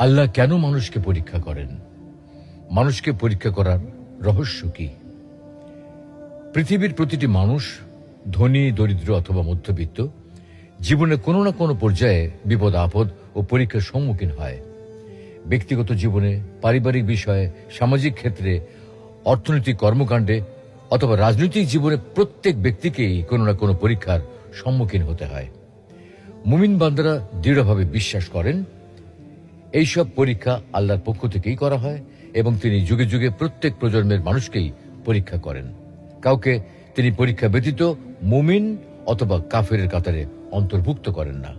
আল্লাহ কেন মানুষকে পরীক্ষা করেন? মানুষকে পরীক্ষা করার রহস্য কি? পৃথিবীর প্রতিটি মানুষ, ধনী দরিদ্র অথবা মধ্যবিত্ত, জীবনে কোনো না কোনো পর্যায়ে বিপদ আপদ ও পরীক্ষার সম্মুখীন হয়। ব্যক্তিগত জীবনে, পারিবারিক বিষয়ে, সামাজিক ক্ষেত্রে, অর্থনৈতিক কর্মকাণ্ডে অথবা রাজনৈতিক জীবনে প্রত্যেক ব্যক্তিকেই কোনো না কোনো পরীক্ষার সম্মুখীন হতে হয়। মুমিন বান্দারা দৃঢ়ভাবে বিশ্বাস করেন এইসব পরীক্ষা আল্লাহর পক্ষ থেকেই করা হয় এবং তিনি যুগে যুগে প্রত্যেক প্রজন্মের মানুষকেই পরীক্ষা করেন। কাউকে তিনি পরীক্ষা ব্যতীত মুমিন অথবা কাফেরের কাতারে অন্তর্ভুক্ত করেন না।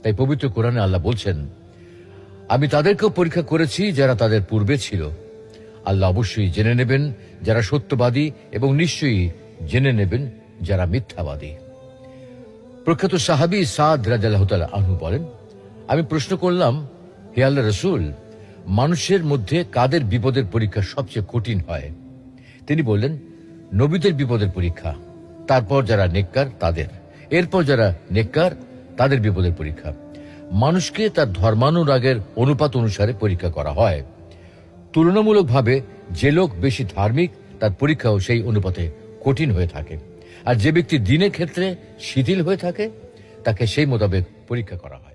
তাই পবিত্র কোরআনে আল্লাহ বলছেন, আমি তাদেরকেও পরীক্ষা করেছি যারা তাদের পূর্বে ছিল। আল্লাহ অবশ্যই জেনে নেবেন যারা সত্যবাদী এবং নিশ্চয়ই জেনে নেবেন যারা মিথ্যাবাদী। প্রখ্যাত সাহাবী সাদ রাদিয়াল্লাহু তাআলা আনহু বলেন, আমি প্রশ্ন করলাম, হে আল্লাহর রাসূল, মানুষের মধ্যে কাদের বিপদের পরীক্ষা সবচেয়ে কঠিন হয়? তিনি বললেন, নবীদের বিপদের পরীক্ষা, তারপর যারা নেককার তাদের, এরপর যারা নেককার তাদের বিপদের পরীক্ষা। মানুষকে তার ধর্মানুরাগের অনুপাত অনুসারে পরীক্ষা করা হয়। তুলনামূলকভাবে যে লোক বেশি ধার্মিক তার পরীক্ষাও সেই অনুপাতে কঠিন হয়ে থাকে, আর যে ব্যক্তি দ্বীনের ক্ষেত্রে শিথিল হয়ে থাকে তাকে সেই মোতাবেক পরীক্ষা করা হয়।